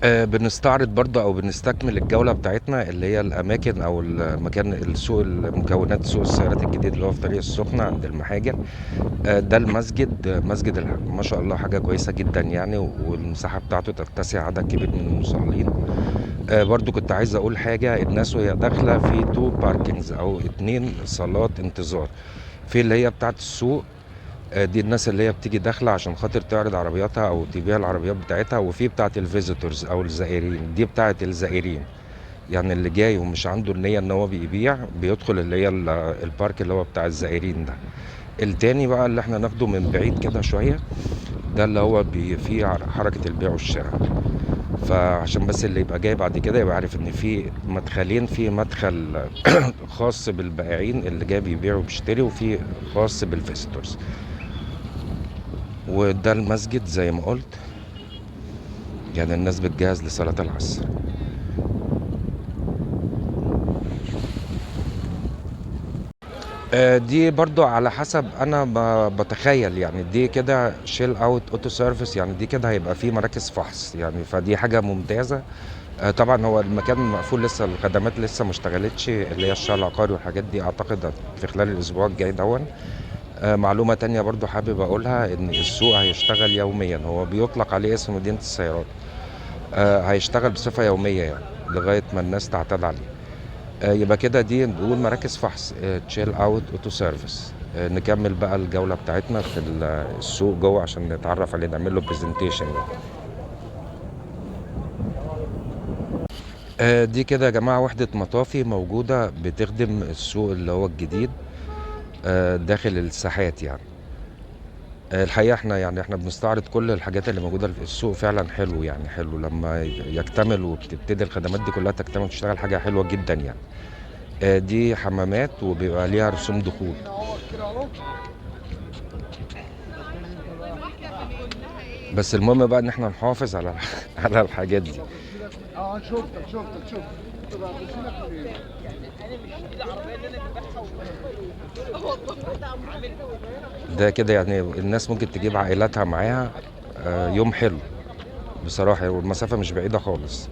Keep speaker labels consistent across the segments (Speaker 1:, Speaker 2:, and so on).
Speaker 1: بنستعرض برضه أو بنستكمل الجولة بتاعتنا اللي هي الأماكن أو المكان السوق المكونات سوق السيارات الجديد اللي هو في طريق السخنة عند المحاجر. ده المسجد مسجد ما شاء الله حاجة كويسة جدا يعني، والمساحة بتاعته تتسع عدد كبير من المصلين. برضو كنت عايز أقول حاجة، الناس وهي داخلة في تو باركينجز أو اتنين صالات انتظار، في اللي هي بتاعت السوق. دي الناس اللي هي بتيجي داخلة عشان خاطر تعرض عربياتها أو تبيع العربيات بتاعتها، وفي بتاعت الفيزيتورز أو الزائرين، دي بتاعت الزائرين. يعني اللي جاي ومش عنده النية ان هو بيبيع بيدخل اللي هي البارك اللي هو بتاع الزائرين ده. التاني بقى اللي احنا ناخده من بعيد كده شوية، ده اللي هو فيه حركة البيع والشراء. فعشان بس اللي يبقى جاي بعد كده يبقى عارف ان في مدخلين، في مدخل خاص بالبائعين اللي جاي بيبيع وبيشتري، وفي خاص بالفيزيتورز. وده المسجد زي ما قلت، يعني الناس بتجهز لصلاة العصر. دي برضو على حسب انا بتخيل، يعني دي كده شيل اوت اوتو سيرفيس، يعني دي كده هيبقى في مراكز فحص يعني، فدي حاجة ممتازة. طبعا هو المكان مقفول لسه، الخدمات لسه ما اشتغلتش اللي هي الشارع العقاري والحاجات دي، اعتقد في خلال الاسبوع الجاي دون. معلومة تانية برضو حابب اقولها، ان السوق هيشتغل يوميا، هو بيطلق عليه اسم مدينة السيارات. هيشتغل بصفة يومية يعني لغاية ما الناس تعتاد عليه. يبقى كده دي نقول مراكز فحص، تشيل اوت اوتو سيرفيس. نكمل بقى الجولة بتاعتنا في السوق جوه عشان نتعرف عليه، نعمل له برزنتيشن. دي كده يا جماعة وحدة مطافي موجودة بتخدم السوق اللي هو الجديد، داخل الساحات يعني. الحقيقة احنا يعني احنا بنستعرض كل الحاجات اللي موجودة في السوق، فعلا حلو يعني، حلو لما يكتمل وبتبتدي الخدمات دي كلها تكتمل وتشتغل، حاجة حلوة جدا يعني. دي حمامات وبيبقى ليها رسوم دخول. بس المهم بقى ان احنا نحافظ على على الحاجات دي.
Speaker 2: اه شفتك
Speaker 1: ده كده يعني الناس ممكن تجيب عائلاتها معاها، يوم حلو بصراحة، والمسافة مش بعيدة خالص.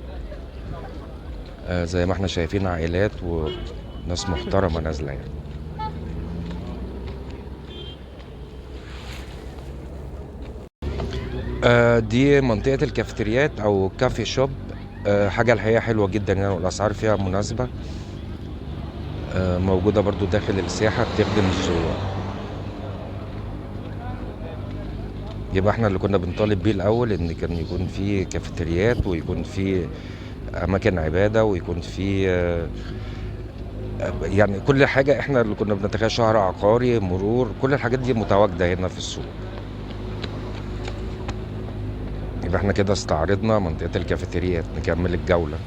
Speaker 1: زي ما احنا شايفين عائلات وناس محترمة نازلة يعني. دي منطقة الكافيتريات أو كافي شوب. حاجة الحقيقة حلوة جدا يعني، والأسعار فيها مناسبة. موجودة برضو داخل الساحة بتخدم الزوار. يبقى احنا اللي كنا بنطالب بيه الأول إن كان يكون في كافيتريات، ويكون في أماكن عبادة، ويكون في يعني كل حاجة احنا اللي كنا بنتخيل، شهر عقاري، مرور، كل الحاجات دي متواجدة هنا في السوق. يبقى احنا كده استعرضنا منطقة الكافيتريات، نكمل الجولة.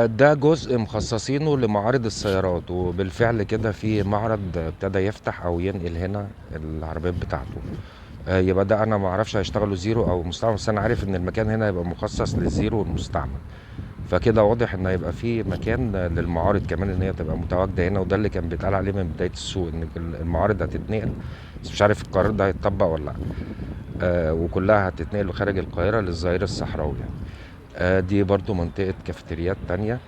Speaker 1: ده جزء مخصصينه لمعارض السيارات، وبالفعل كده في معرض ابتدى يفتح او ينقل هنا العربيات بتاعته. يبقى ده انا ما اعرفش هيشتغلوا زيرو او مستعمل، بس انا عارف ان المكان هنا يبقى مخصص للزيرو والمستعمل. فكده واضح ان هيبقى في مكان للمعارض كمان، ان هي تبقى متواجده هنا، وده اللي كان بيتقال عليه من بدايه السوق ان المعارض هتتنقل. بس مش عارف القرار ده هيتطبق ولا لا. وكلها هتتنقل خارج القاهره للظهير الصحراوي يعني. دي برضو منطقه كافيتريات تانية،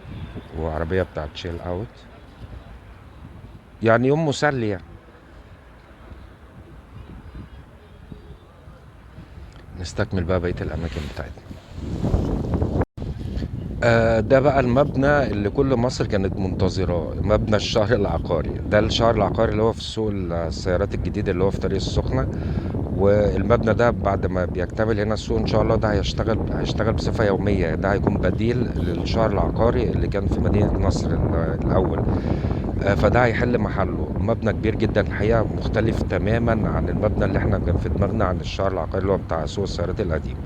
Speaker 1: وعربيه بتاعت تشيل اوت. يعني يوم مسلي يعني. نستكمل بقى بقيه الاماكن بتاعتنا. ده بقى المبنى اللي كل مصر كانت منتظراه، مبنى الشهر العقاري. ده الشهر العقاري اللي هو في سوق السيارات الجديد اللي هو في طريق السخنة. والمبنى ده بعد ما بيكتمل هنا السوق ان شاء الله، ده هيشتغل بصفة يومية، ده هيكون بديل للشهر العقاري اللي كان في مدينة نصر الأول. فده هيحل محله. مبنى كبير جدا الحقيقة، مختلف تماما عن المبنى اللي احنا كان في دماغنا عن الشهر العقاري اللي هو بتاع سوق السيارات القديم.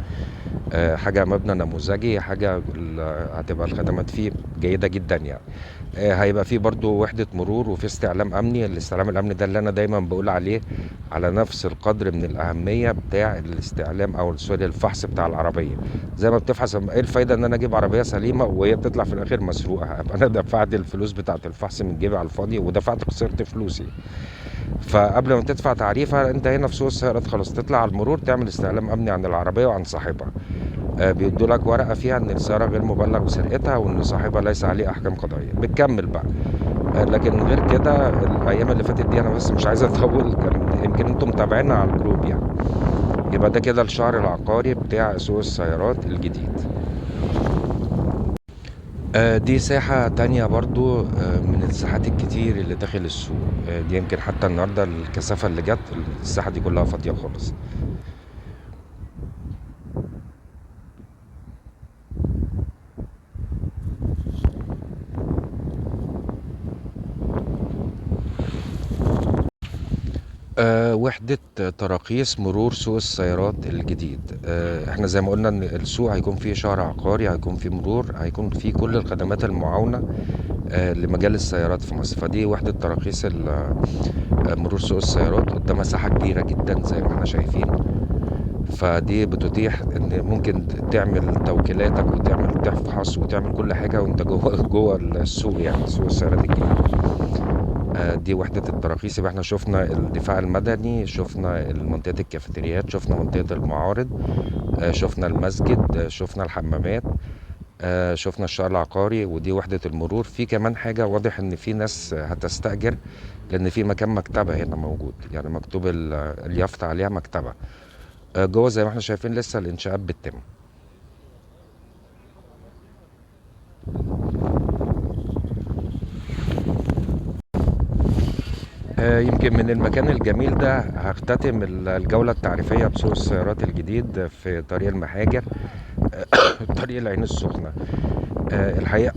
Speaker 1: حاجة مبنى نموذجي، حاجة هتبقى الخدمات فيه جيدة جدا يعني. هيبقى فيه برضو وحدة مرور، وفي استعلام أمني. الاستعلام الأمني ده اللي أنا دايما بقول عليه على نفس القدر من الأهمية بتاع الاستعلام أو سوري الفحص بتاع العربية. زي ما بتفحص، ايه الفايدة ان انا اجيب عربية سليمة وهي بتطلع في الاخر مسروقة؟ ابقى انا دفعت الفلوس بتاعت الفحص من جيبي على الفاضي، ودفعت خسرت فلوسي. فقبل ما تدفع تعريفة انت هنا في سوق السيارات خلاص تطلع على المرور تعمل استعلام امني عن العربية وعن صاحبها. بيدوا لك ورقة فيها ان السيارة غير مبلغ بسرقتها وان صاحبها ليس عليه احكام قضائية، بتكمل بقى. لكن غير كده الايام اللي فاتت دي انا بس مش عايز اطول، كان يمكن انتم متابعينها على الجروب يعني. يبقى ده كده الشهر العقاري بتاع سوق السيارات الجديد. دي ساحة تانية برضو من الساحات الكتير اللي داخل السوق. دي يمكن حتى النهاردة الكثافة اللي جت الساحة دي كلها فاضية خالص. وحدة تراخيص مرور سوق السيارات الجديد. احنا زي ما قلنا ان السوق هيكون فيه شهر عقاري، هيكون فيه مرور، هيكون فيه كل الخدمات المعاونة لمجال السيارات في مصر. فدي وحدة تراخيص مرور سوق السيارات، قدامها مساحة كبيرة جدا زي ما احنا شايفين. فدي بتتيح ان ممكن تعمل توكيلاتك وتعمل تفحص وتعمل كل حاجة وانت جوه السوق، يعني سوق السيارات الجديد. دي وحدة التراخيص. يبقى احنا شفنا الدفاع المدني، شفنا منطقة الكافيتريات، شفنا منطقة المعارض، شفنا المسجد، شفنا الحمامات، شفنا الشارع العقاري، ودي وحدة المرور. في كمان حاجة واضح ان في ناس هتستأجر، لان في مكان مكتبة هنا موجود، يعني مكتوب اليافطة عليها مكتبة. جوه زي ما احنا شايفين لسه الانشاءات بتتم. يمكن من المكان الجميل ده هختتم الجولة التعريفية بسوق السيارات الجديد في طريق المحاجر، طريق العين السخنة. الحقيقة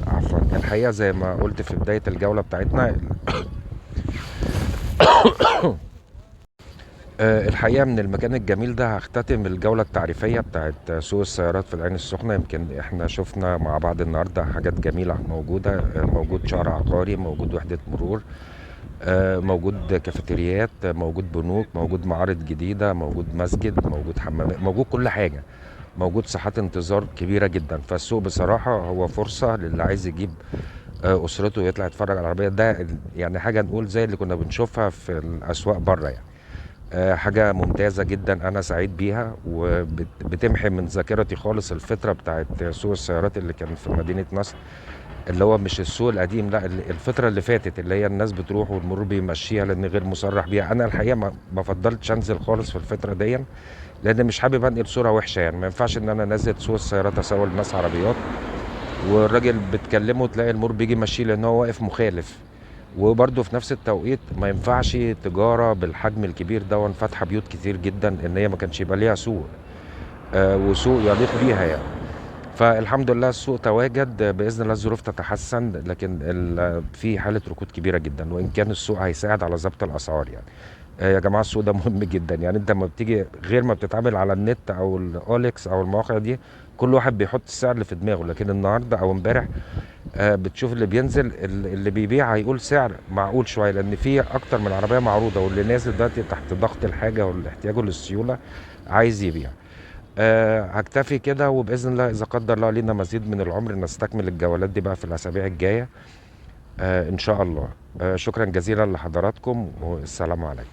Speaker 1: عفوا، الحقيقة زي ما قلت في بداية الجولة بتاعتنا، الحقيقة من المكان الجميل ده هختتم الجولة التعريفية بتاعت سوق السيارات في العين السخنة. يمكن احنا شفنا مع بعض النهاردة حاجات جميلة موجودة. موجود شارع عقاري، موجود وحدة مرور، موجود كافيتريات، موجود بنوك، موجود معارض جديدة، موجود مسجد، موجود حمامات، موجود كل حاجة، موجود ساحات انتظار كبيرة جدا. فالسوق بصراحة هو فرصة للي عايز يجيب أسرته ويطلع يتفرج على العربية. ده يعني حاجة نقول زي اللي كنا بنشوفها في الأسواق بره يعني. حاجة ممتازة جدا، أنا سعيد بيها وبتمحي من ذاكرتي خالص الفترة بتاعت سوق السيارات اللي كان في مدينة نصر، اللي هو مش السوق القديم، لا الفترة اللي فاتت اللي هي الناس بتروح والمرور بيمشيها لأن غير مصرح بيها. أنا الحقيقة ما فضلتش أنزل خالص في الفترة دي، لأن مش حابب أنقل صورة وحشة. يعني ما ينفعش إن أنا نازل سوق السيارات أسوق للناس عربيات والراجل بتكلمه تلاقي المرور بيجي ماشي لأن هو واقف مخالف. وبرضه في نفس التوقيت ما ينفعش تجارة بالحجم الكبير ده فاتحة بيوت كتير جدا ان هي ما كانش يبقى ليها سوق، وسوق يليق بيها يعني. فالحمد لله السوق تواجد، باذن الله الظروف تتحسن، لكن في حاله ركود كبيره جدا، وان كان السوق هيساعد على ضبط الاسعار يعني. يا جماعه السوق ده مهم جدا. يعني انت لما بتيجي غير ما بتتعامل على النت او الاوليكس او المواقع دي، كل واحد بيحط السعر اللي في دماغه، لكن النهارده او امبارح بتشوف اللي بينزل، اللي بيبيع هيقول سعر معقول شويه، لان في اكتر من عربيه معروضه، واللي نازل دلوقتي تحت ضغط الحاجه والاحتياج للسيوله عايز يبيع. هكتفي كده، وباذن الله اذا قدر الله لينا مزيد من العمر نستكمل الجولات دي بقى في الاسابيع الجايه ان شاء الله. شكرا جزيلا لحضراتكم والسلام عليكم.